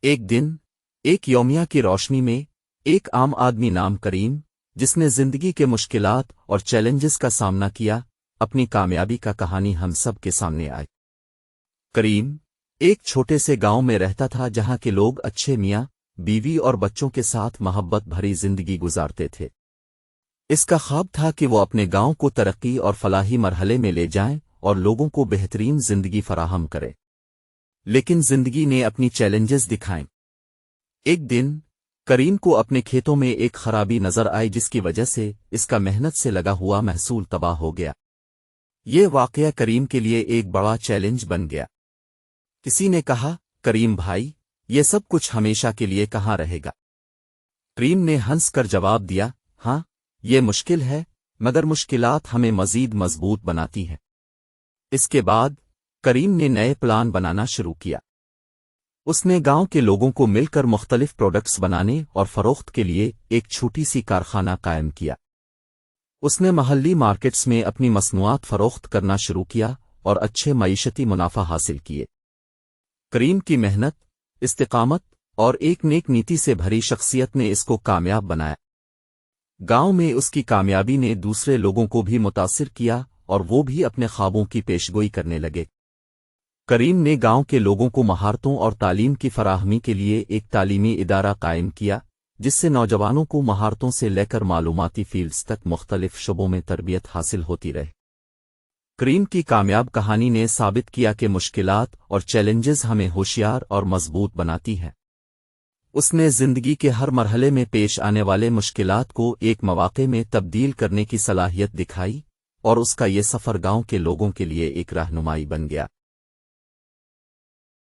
ایک دن ایک یومیہ کی روشنی میں ایک عام آدمی نام کریم، جس نے زندگی کے مشکلات اور چیلنجز کا سامنا کیا، اپنی کامیابی کا کہانی ہم سب کے سامنے آئی۔ کریم ایک چھوٹے سے گاؤں میں رہتا تھا جہاں کے لوگ اچھے میاں بیوی اور بچوں کے ساتھ محبت بھری زندگی گزارتے تھے۔ اس کا خواب تھا کہ وہ اپنے گاؤں کو ترقی اور فلاحی مرحلے میں لے جائیں اور لوگوں کو بہترین زندگی فراہم کرے، لیکن زندگی نے اپنی چیلنجز دکھائیں۔ ایک دن کریم کو اپنے کھیتوں میں ایک خرابی نظر آئی جس کی وجہ سے اس کا محنت سے لگا ہوا محصول تباہ ہو گیا۔ یہ واقعہ کریم کے لیے ایک بڑا چیلنج بن گیا۔ کسی نے کہا، کریم بھائی، یہ سب کچھ ہمیشہ کے لیے کہاں رہے گا؟ کریم نے ہنس کر جواب دیا، ہاں یہ مشکل ہے، مگر مشکلات ہمیں مزید مضبوط بناتی ہیں۔ اس کے بعد کریم نے نئے پلان بنانا شروع کیا۔ اس نے گاؤں کے لوگوں کو مل کر مختلف پروڈکٹس بنانے اور فروخت کے لیے ایک چھوٹی سی کارخانہ قائم کیا۔ اس نے محلی مارکیٹس میں اپنی مصنوعات فروخت کرنا شروع کیا اور اچھے معیشتی منافع حاصل کیے۔ کریم کی محنت، استقامت اور ایک نیک نیتی سے بھری شخصیت نے اس کو کامیاب بنایا۔ گاؤں میں اس کی کامیابی نے دوسرے لوگوں کو بھی متاثر کیا اور وہ بھی اپنے خوابوں کی پیشگوئی کرنے لگے۔ کریم نے گاؤں کے لوگوں کو مہارتوں اور تعلیم کی فراہمی کے لیے ایک تعلیمی ادارہ قائم کیا، جس سے نوجوانوں کو مہارتوں سے لے کر معلوماتی فیلڈز تک مختلف شعبوں میں تربیت حاصل ہوتی رہے۔ کریم کی کامیاب کہانی نے ثابت کیا کہ مشکلات اور چیلنجز ہمیں ہوشیار اور مضبوط بناتی ہیں۔ اس نے زندگی کے ہر مرحلے میں پیش آنے والے مشکلات کو ایک مواقع میں تبدیل کرنے کی صلاحیت دکھائی، اور اس کا یہ سفر گاؤں کے لوگوں کے لیے ایک رہنمائی بن گیا۔